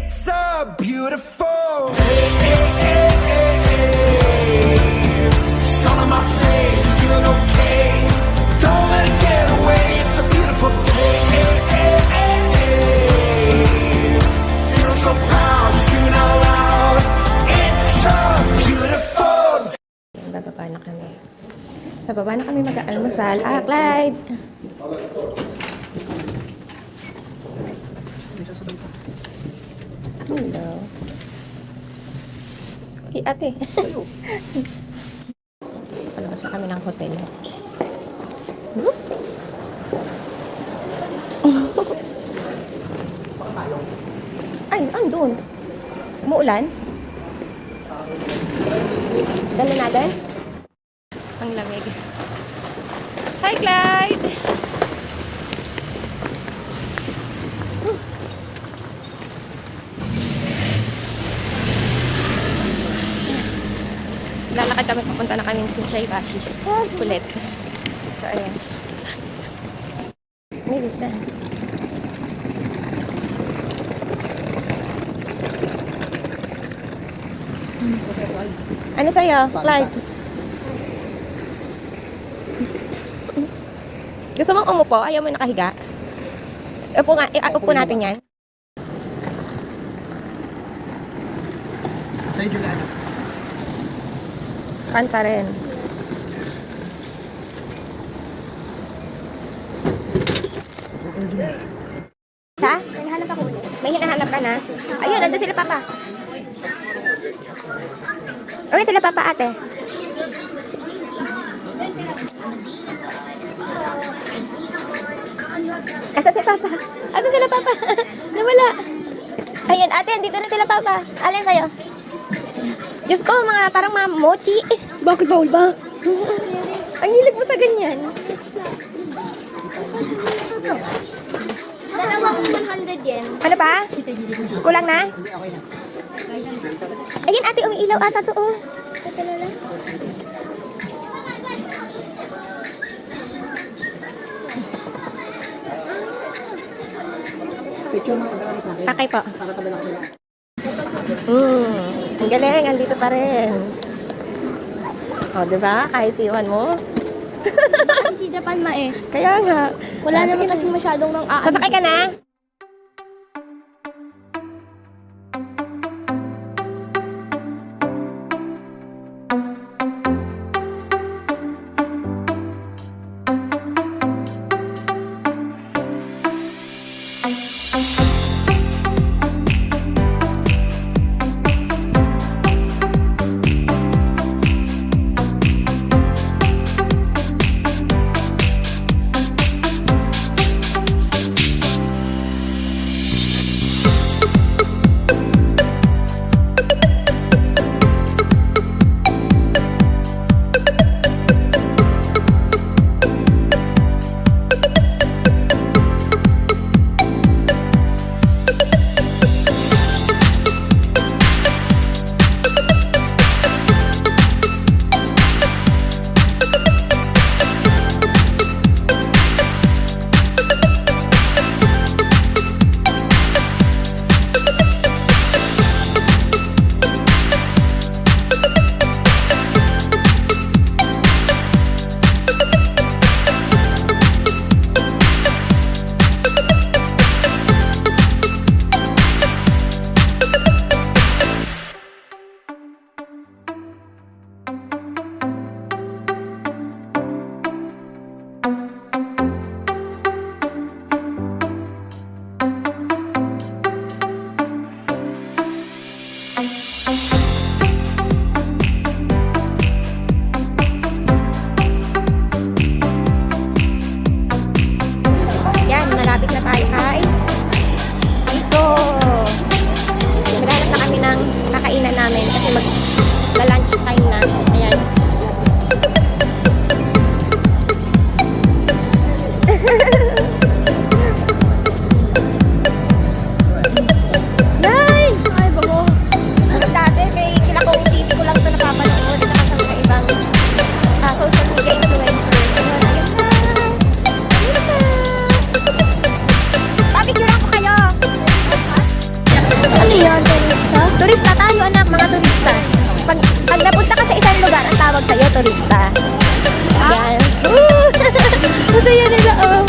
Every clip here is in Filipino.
It's so beautiful. Hey, hey, hey, hey, hey. Sun on my face, feeling okay. Don't let it get away. It's a beautiful day. Hey, hey, hey, hey. Feel so proud, screaming out loud. It's so beautiful. Bababa na kami. Sa baba na kami mag-aalmusal. Ah, Clyde! Hello. Uy, ate. Palabas na kami ng hotel. Ay, andun. Umuulan? Dala natin? Ang lamig. Hi, Clyde! Lalakad kami, papunta na kami sa Shaibashi. Kulit. So, ayan. May vista. Ano sa'yo, Clyde? Gusto mong umupo? Ayaw mo nakahiga? Upo nga, upo natin yan. Tayo Juliana. Kanta rin. Ha? Hinahanap ako ulit. May hinahanap ka na? Ayun, nandun sila papa. Ayun sila papa ate. Asa si papa? Asa sila papa? Nawala. Ayun ate, dito na sila papa. Alin sa'yo? Diyos ko, mga parang mga mochi. Bakit bawal ba? Ang hilig mo sa ganyan. Dalawang 100 yen. Ano pa? Kulang na? Ayun ate, umiilaw ata to. Oh. Picture mo, padala mo sa akin. Takay po. Para padala ko sila. Ang galing, andito pa rin. O, diba? Kahit iwan mo. Si Japan ma eh. Kaya nga. Wala naman kasi masyadong nang Sasakay ka na? Ano yan, turista? Turista tayo, anak, mga turista. Pag napunta ka sa isang lugar, ang tawag sa'yo, turista. Yan. Masaya nila, oh.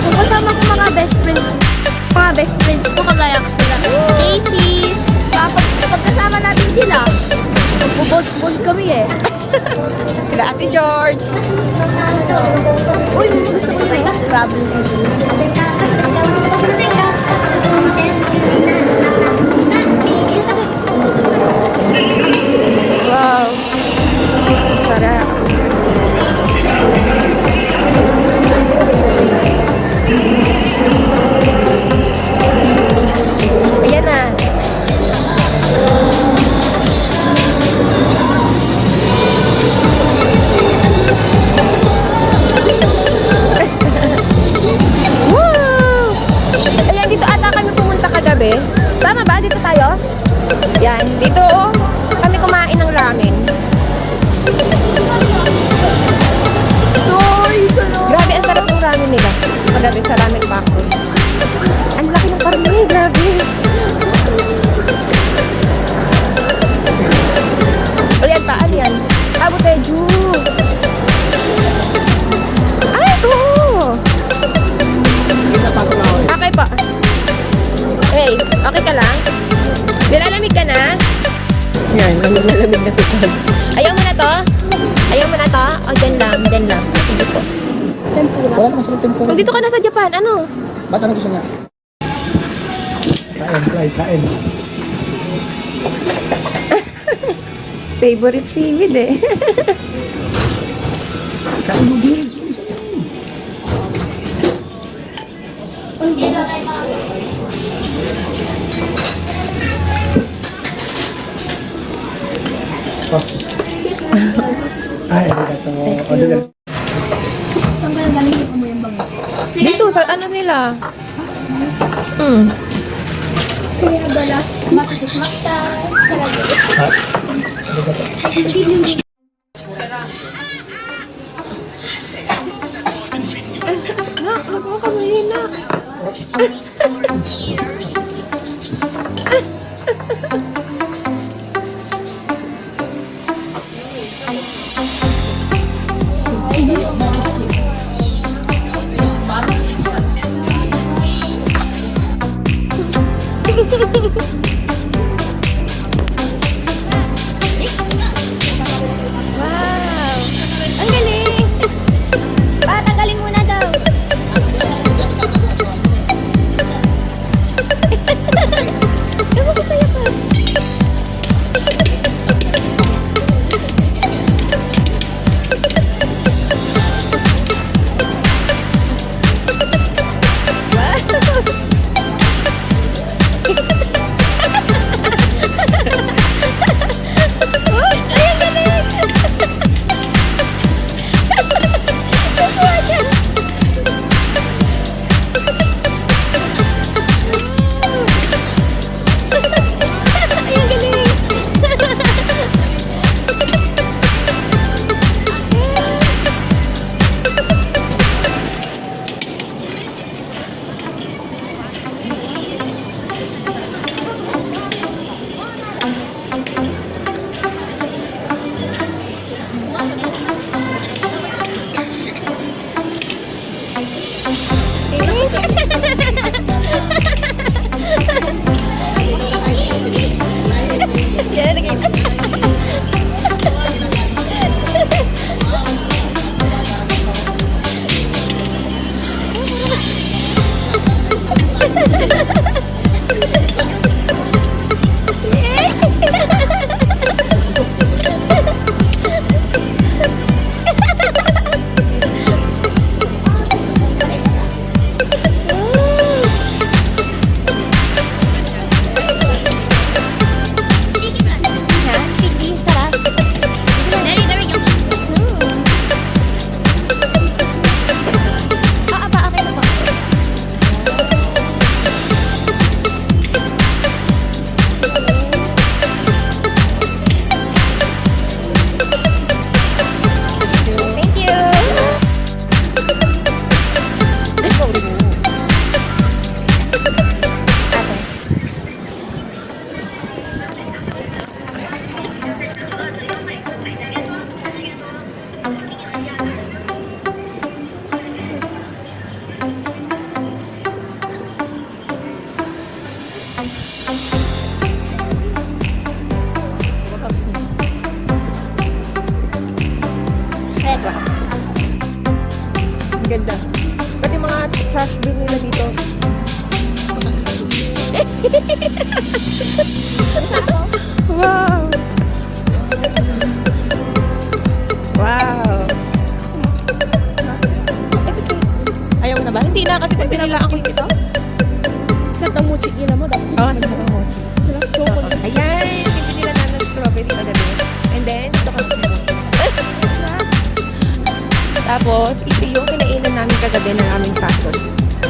Kung kasama ko mga best friends ko, kagaya ko sila. Casey. Pag kasama natin sila, magpo-bold kami eh. Sila Ate George. Uy, gusto ko sa'yo. Problem. Wow. Sarap. Ayan na. Woo! Ayan, dito ata kami pumunta kagabi. Tama ba? Dito tayo? Yan, dito kami kumain ng ramen. Grabe, ang sarap ng ramen nila. Kagabi sa ramen factory. Ang laki ng karne, grabe. O yan pa, ano yan? Abuteju. Ay, ito! Okay pa. Hey, okay ka lang? Nilalamig ka na? Yan, lamig na siya. Ayaw mo na to? Ayaw mo na to? O, dyan lang, dyan lang. Sige po. Wala naman silang tempura. Kung dito ka na sa Japan, ano? Ba't ano gusto niya? Kain. Favorite seaweed eh. Kain mo, Gil. Oh. Ay, arigato. Order. Dito, sa ano nila? Hmm. Nak, wag mo kami na. Wow! Ang galing! Tanggalin muna daw. Ewan ko sa'yo pa. Wow! Wow! Ayaw mo na ba? Hindi na kasi pag pinalaan ko ito. Sa tamuchi nila mo daw. Oo, sa mga ayan! Hindi nila namin strawberry kagabi. And then, ito kami. Tapos, ito yung kinainan namin kagabi ng aming factory.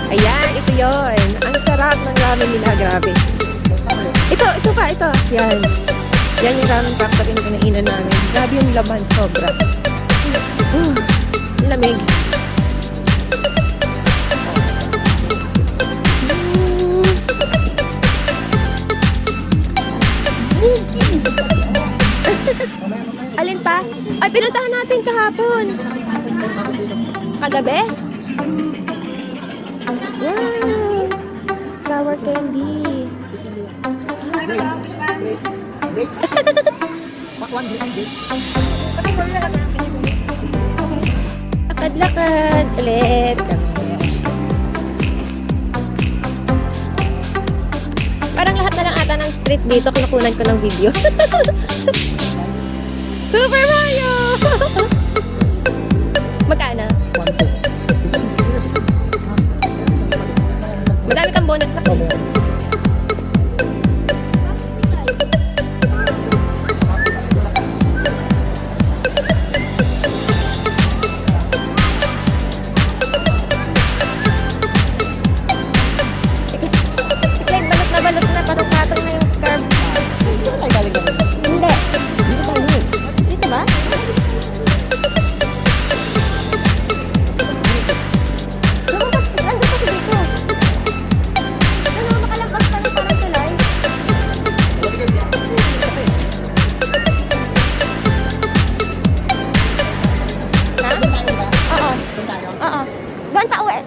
Ayan, ito yun. Ang sarap ng ramen nila, grabe. Ito pa, ito. Yan. Yan yung ramen factory na kinainan namin. Grabe yung laman, sobra. Lamig. Alin pa? Ay, pinuntahan natin kahapon. Kagabi? Wow! Sour candy. Lakad-lakad ulit. Parang lahat na lang ata ng street dito kinukunan ko ng video. Super Mario! Magkano? Madami kang bonus na. Balot na, patong-patong na yung scarf. Dito ba tayo galing gabi? Hindi. Dito tayo. Dito ba? Ando pa dito. Ano, makalangkas pa rin parang tulay. Ha? Oo. Oo. Doon pa uwi.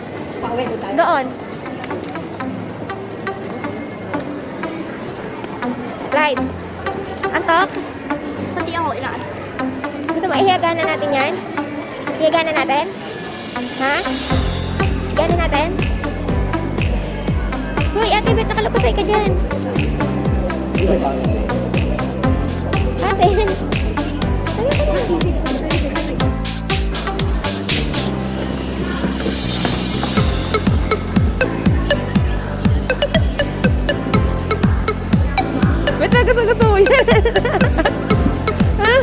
Pauwi doon tayo. Doon. Light. Antok? Pati ako, ilaan. Gusto mo, ihiyaga na natin yan? Ihiyaga na natin? Ha? Ihiyaga na natin? Hoy, ate, ba't nakalapatay ka dyan? Ate. Ano ka na? Ba't gusto mo yan? Ha?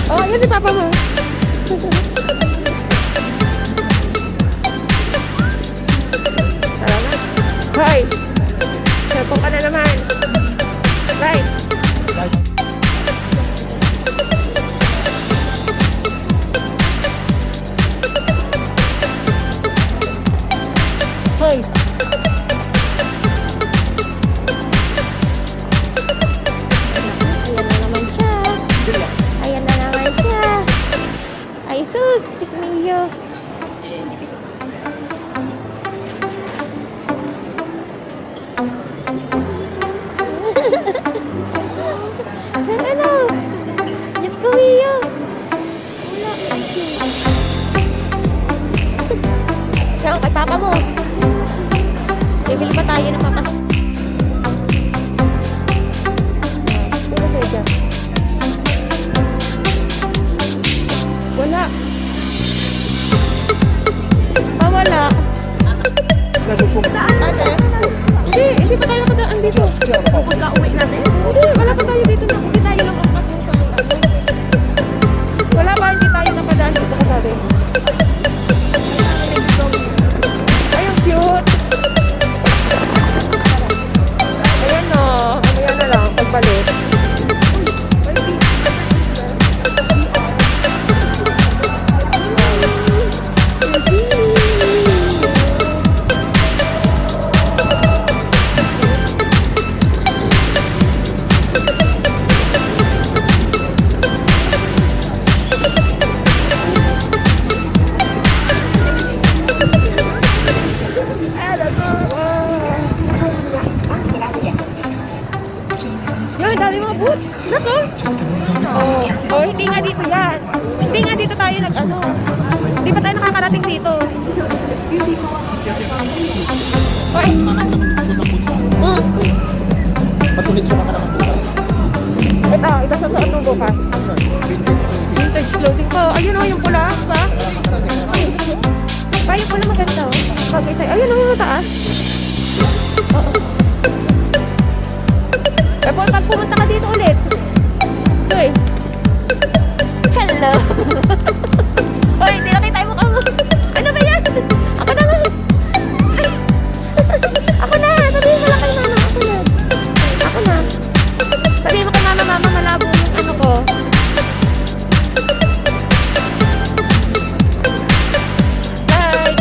Oh, yun si Papa mo. Tara na. Hoy! Cellphone ka na naman. Right. Hoy! Ayan na naman siya. Ay sus! Tismiyo. Ano? Diyos ko, Hiyo. Saan kay Papa mo? Bibili pa tayo ng Papa. Puro sa'yo dyan. Wala. Wala. Nasusumpa. Hindi pa tayo nakadaan dito. Pagka-uwi natin? Hindi, wala pa tayo dito. Hindi tayo lang wala pa, hindi tayo nakadaan dito kasabi. Ay, ang cute. Ayan o. Ayan na lang, pagbalik. tayo nag-ano. Hindi pa tayo nakakarating dito. Oy! Patulit ka naman bukas. Ito sa mo bukas. Vintage clothing ko. Ayun o, yung pula. Pa? Pa, yung pula maganda o. Bagay sa'yo. Ayun o, yung mataas. Oo. Eh, pag pumunta ka dito ulit. Uy. Hello. Uy, hindi na tayo mukha mo. Ano ba yan? Ako na nga. Ako na. Sabihin mo lang kay mama. Ako na. Sabihin mo kay mama, malabo yung ano ko. Bye.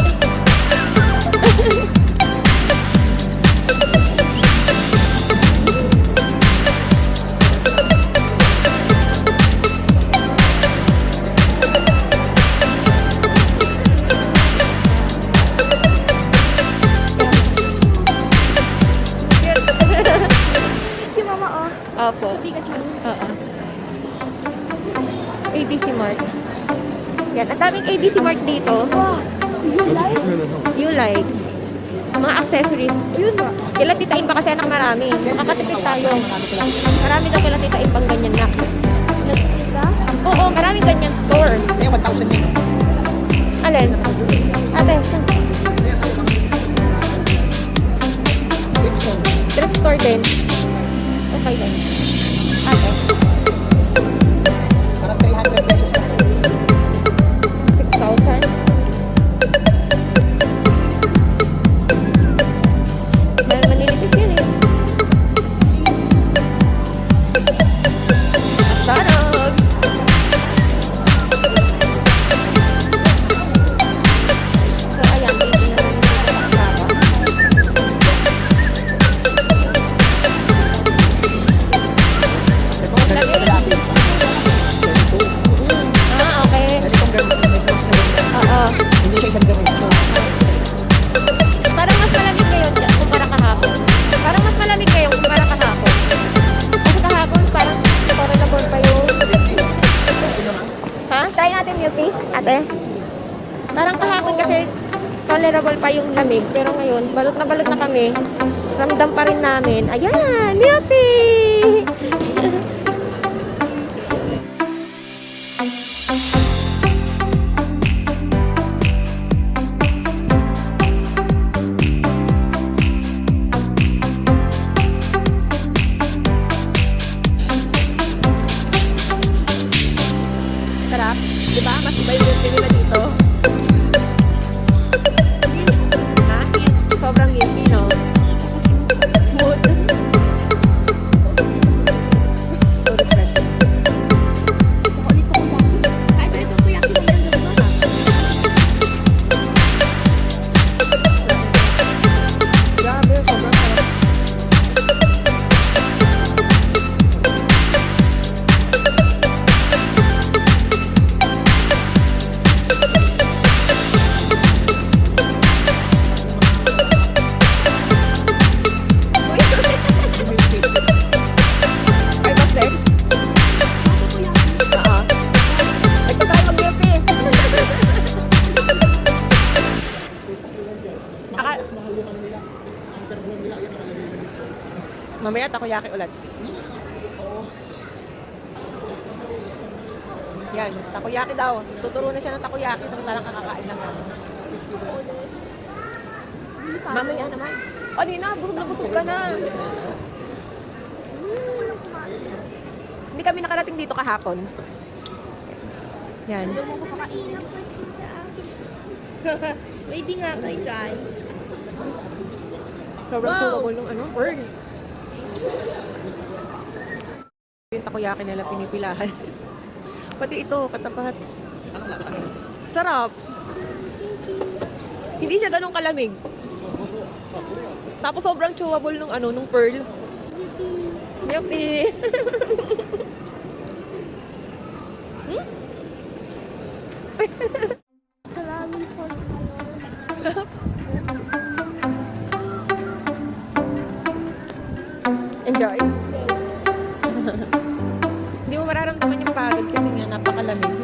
Si Mama, oh. Opo. Pikachu. Oo. ABC Mart. Yan, ang daming ABC Mart dito. Wow. You like? You like. Mga accessories. Yun ba? Kila Tita Imba kasi anak marami. Makakatipid tayo. Marami daw kila Tita Imbang ganyan na. Nagkita? Oo, maraming ganyan store. May 1,000 din. Alin? Ate. Thrift store din. Okay din. Ate. Parang 300 pesos. 6,000. Meron manilipis yan eh. Sarap! So, ayan. Dito na rin dito sa Akara. Lagi. Okay. Itong ganito, may close na rin. Oo. Hindi siya isang ganito. Parang mas malamig ngayon kumpara kahapon. Parang mas malamig ngayon kumpara kahapon. Kasi kahapon parang tolerable pa yung... Ha? Try natin UP, ate. Parang kahapon kasi tolerable pa yung lamig. Pero ngayon, balot na kami. Ramdam pa rin namin. Ayan! UP! Sarap. Diba? Mas iba yung milky nila dito. Ha? Sobrang milky, no? Smooth. So refreshing. Kukulit ako dati. Kahit ito po yung kinailangan ko na. Grabe, sobrang sarap. Ay, ba't din? Oo. Ito tayo mag-yupi. Mamaya takoyaki ulit. Yan, takoyaki daw. Tuturo na siya ng takoyaki. Tapos na lang kakakain lang namin. Mamaya naman. O, di na. Busog na busog ka na. Hindi kami nakarating dito kahapon. Yan. Pwede nga kay Jai. Sobrang wow. Ng ano, burn. Yung takoyaki nila pinipilahan. Pati ito, katapat. Sarap. Hindi siya ganun kalamig. Tapos sobrang chewable nung ano, nung pearl. Milk tea. Maraming fun. Enjoy. Hindi mo mararamdaman yung pagod kasi nga napakalamig.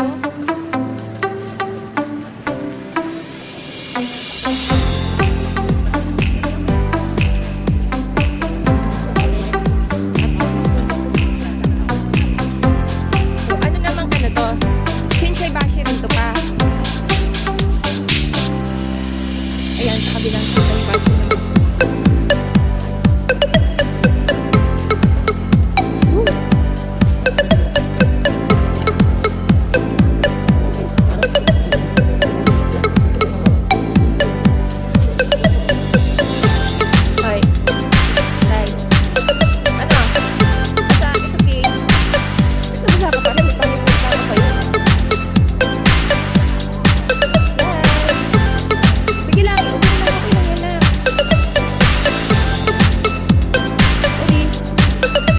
oh.